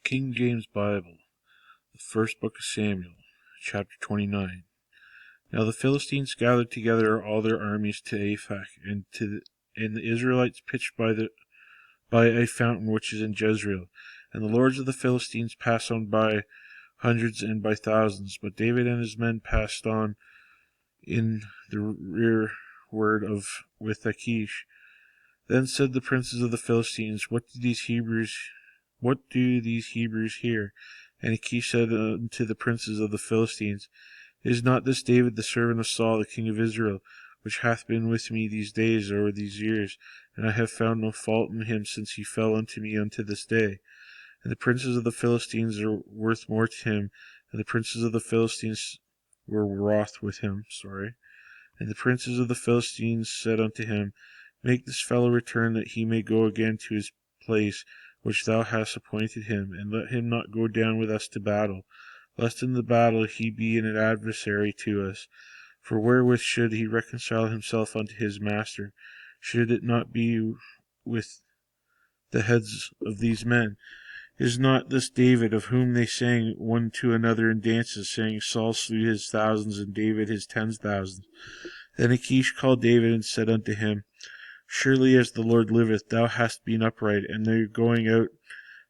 King James Bible, the first book of Samuel, chapter 29. Now the Philistines gathered together all their armies to Aphek, and the Israelites pitched by a fountain which is in Jezreel. And the lords of the Philistines passed on by hundreds and by thousands, but David and his men passed on in the rearward with Achish. Then said the princes of the Philistines, What do these Hebrews here? And Achish said unto the princes of the Philistines, Is not this David the servant of Saul the king of Israel, which hath been with me these days or these years? And I have found no fault in him since he fell unto me unto this day. And the princes of the Philistines are worth more to him, and the princes of the Philistines were wroth with him. And the princes of the Philistines said unto him, Make this fellow return, that he may go again to his place which thou hast appointed him, and let him not go down with us to battle, lest in the battle he be an adversary to us. For wherewith should he reconcile himself unto his master? Should it not be with the heads of these men? Is not this David, of whom they sang one to another in dances, saying, Saul slew his thousands, and David his 10,000? Then Achish called David, and said unto him, Surely as the Lord liveth, thou hast been upright, and their going out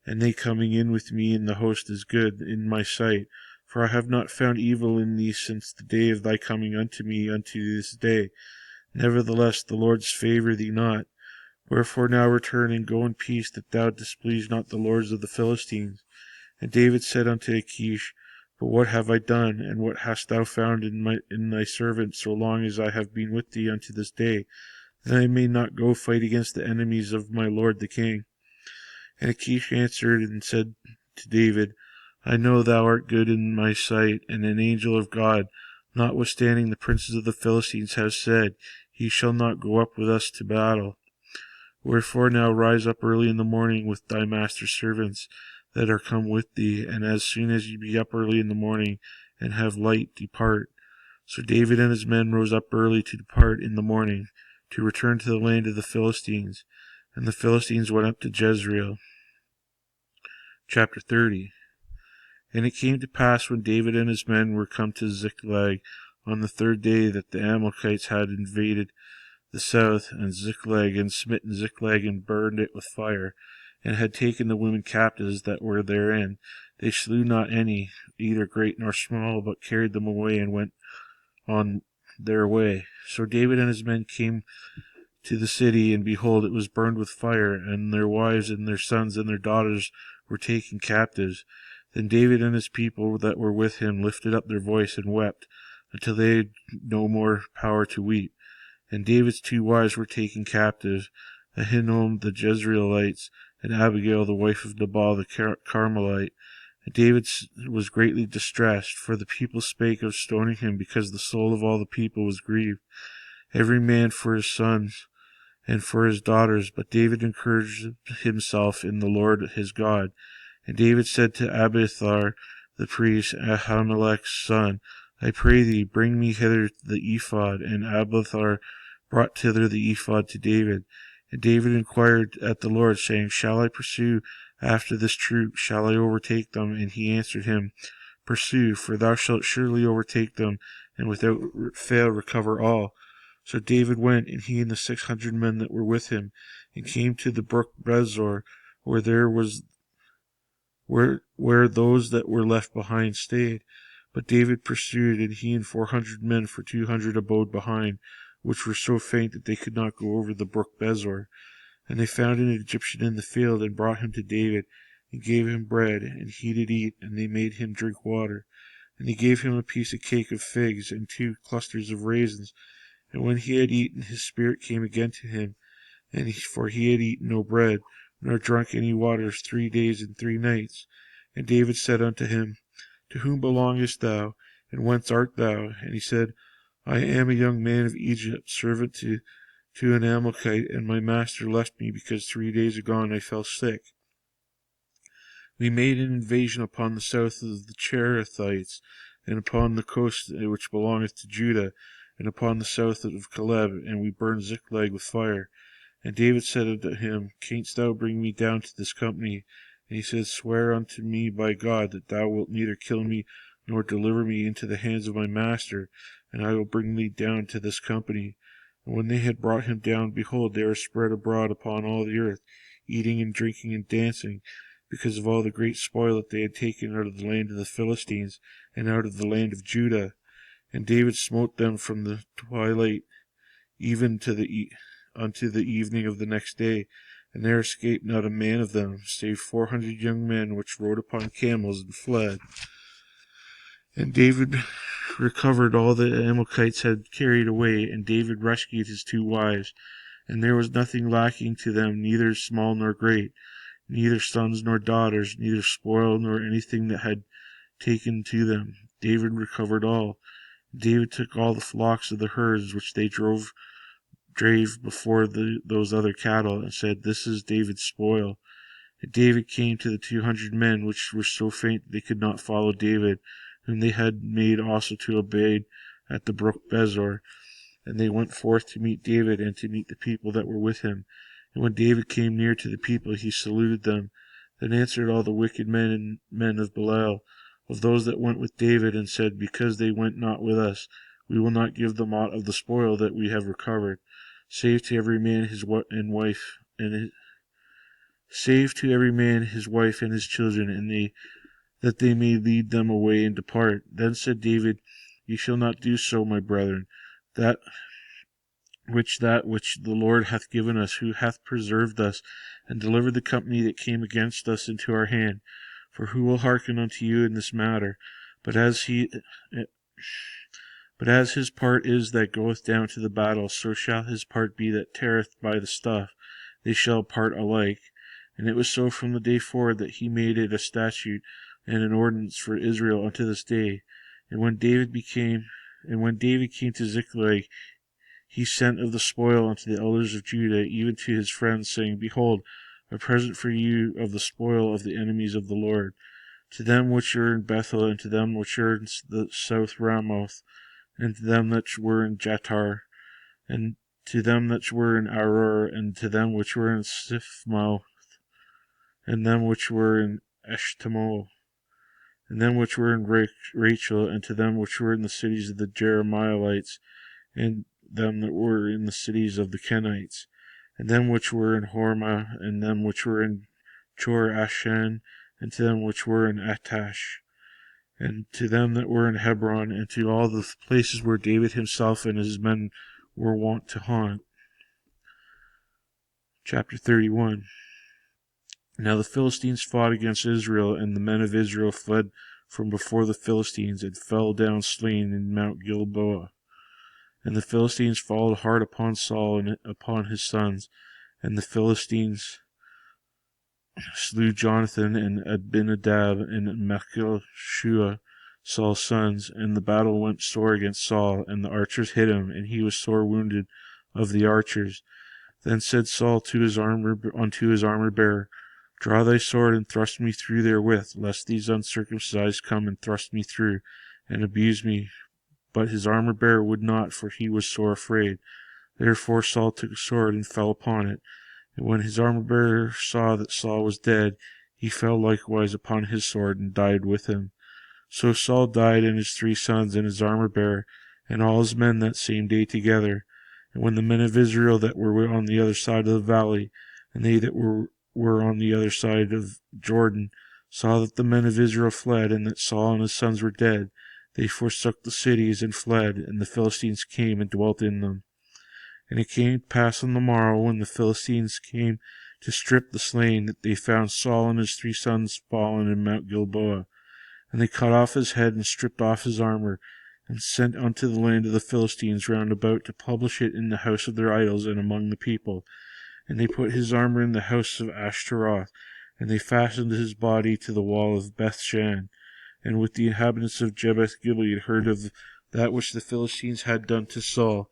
and they coming in with me in the host is good in my sight. For I have not found evil in thee since the day of thy coming unto me unto this day. Nevertheless the Lord's favour thee not. Wherefore now return and go in peace, that thou displease not the lords of the Philistines. And David said unto Achish, But what have I done, and what hast thou found in thy servant so long as I have been with thee unto this day, that I may not go fight against the enemies of my lord the king? And Achish answered and said to David, I know thou art good in my sight, and an angel of God. Notwithstanding the princes of the Philistines have said, He shall not go up with us to battle. Wherefore now rise up early in the morning with thy master's servants that are come with thee, and as soon as ye be up early in the morning, and have light, depart. So David and his men rose up early to depart in the morning, to return to the land of the Philistines. And the Philistines went up to Jezreel. Chapter 30. And it came to pass, when David and his men were come to Ziklag on the third day, that the Amalekites had invaded the south, and Ziklag, and smitten Ziklag, and burned it with fire, and had taken the women captives that were therein. They slew not any, either great nor small, but carried them away, and went on their way. So David and his men came to the city, and behold, it was burned with fire, and their wives and their sons and their daughters were taken captives. Then David and his people that were with him lifted up their voice and wept, until they had no more power to weep. And David's 2 wives were taken captives, Ahinoam the Jezreelites, and Abigail the wife of Nabal the Carmelite. And David was greatly distressed, for the people spake of stoning him, because the soul of all the people was grieved, every man for his sons and for his daughters. But David encouraged himself in the Lord his God. And David said to Abiathar the priest, Ahimelech's son, I pray thee, bring me hither the ephod. And Abiathar brought thither the ephod to David. And David inquired at the Lord, saying, Shall I pursue after this troop? Shall I overtake them? And he answered him, Pursue, for thou shalt surely overtake them, and without fail recover all. So David went, and he and the 600 men that were with him, and came to the brook Bezor, where those that were left behind stayed. But David pursued, and he and 400 men, for 200 abode behind, which were so faint that they could not go over the brook Bezor. And they found an Egyptian in the field, and brought him to David, and gave him bread, and he did eat, and they made him drink water. And they gave him a piece of cake of figs, and 2 clusters of raisins. And when he had eaten, his spirit came again to him, for he had eaten no bread, nor drunk any water 3 days and 3 nights. And David said unto him, To whom belongest thou, and whence art thou? And he said, I am a young man of Egypt, servant to an Amalekite, and my master left me, because 3 days agone I fell sick. We made an invasion upon the south of the Cherethites, and upon the coast which belongeth to Judah, and upon the south of Caleb, and we burned Ziklag with fire. And David said unto him, Canst thou bring me down to this company? And he said, Swear unto me by God that thou wilt neither kill me nor deliver me into the hands of my master, and I will bring thee down to this company. And when they had brought him down, behold, they were spread abroad upon all the earth, eating and drinking and dancing, because of all the great spoil that they had taken out of the land of the Philistines, and out of the land of Judah. And David smote them from the twilight even unto the evening of the next day, and there escaped not a man of them, save 400 young men which rode upon camels and fled. And David recovered all the Amalekites had carried away, and David rescued his 2 wives, and there was nothing lacking to them, neither small nor great, neither sons nor daughters, neither spoil nor anything that had taken to them. David recovered all. David took all the flocks of the herds which they drave before those other cattle, and said, This is David's spoil. And David came to the 200 men which were so faint that they could not follow David, whom they had made also to abide at the brook Bezor. And they went forth to meet David, and to meet the people that were with him. And when David came near to the people, he saluted them. Then answered all the wicked men of Belial, of those that went with David, and said, Because they went not with us, we will not give them aught of the spoil that we have recovered, save to every man his wife and his children, and that they may lead them away and depart. Then said David, Ye shall not do so, my brethren, that which the Lord hath given us, who hath preserved us, and delivered the company that came against us into our hand. For who will hearken unto you in this matter? But as his part is that goeth down to the battle, so shall his part be that teareth by the stuff. They shall part alike. And it was so from the day forward that he made it a statute and an ordinance for Israel unto this day. And when David came to Ziklag, he sent of the spoil unto the elders of Judah, even to his friends, saying, Behold, a present for you of the spoil of the enemies of the Lord, to them which are in Bethel, and to them which are in the south Ramoth, and to them that were in Jatar, and to them that were in Aror, and to them which were in Siphmoth, and them which were in Eshtemoh, and them which were in Rachel, and to them which were in the cities of the Jeremielites, and them that were in the cities of the Kenites, and them which were in Hormah, and them which were in Chor Ashan, and to them which were in Attash, and to them that were in Hebron, and to all the places where David himself and his men were wont to haunt. Chapter 31. Now the Philistines fought against Israel, and the men of Israel fled from before the Philistines, and fell down slain in Mount Gilboa. And the Philistines followed hard upon Saul and upon his sons, and the Philistines slew Jonathan and Abinadab and Malchishua, Saul's sons, and the battle went sore against Saul, and the archers hit him, and he was sore wounded of the archers. Then said Saul unto his armor bearer, Draw thy sword, and thrust me through therewith, lest these uncircumcised come and thrust me through, and abuse me. But his armor bearer would not, for he was sore afraid. Therefore Saul took a sword, and fell upon it. And when his armor bearer saw that Saul was dead, he fell likewise upon his sword, and died with him. So Saul died, and his 3 sons, and his armor bearer, and all his men that same day together. And when the men of Israel that were on the other side of the valley, and they that were on the other side of Jordan, saw that the men of Israel fled, and that Saul and his sons were dead, they forsook the cities and fled, and the Philistines came and dwelt in them. And it came to pass on the morrow, when the Philistines came to strip the slain, that they found Saul and his 3 sons fallen in Mount Gilboa. And they cut off his head, and stripped off his armor, and sent unto the land of the Philistines round about to publish it in the house of their idols and among the people. And they put his armor in the house of Ashtaroth, and they fastened his body to the wall of Bethshan. And with the inhabitants of Jabesh Gilead heard of that which the Philistines had done to Saul.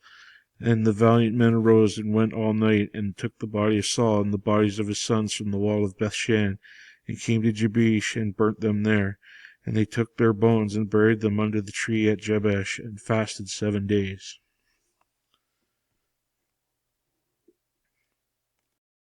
And the valiant men arose and went all night, and took the body of Saul and the bodies of his sons from the wall of Bethshan, and came to Jabesh, and burnt them there. And they took their bones, and buried them under the tree at Jabesh, and fasted 7 days.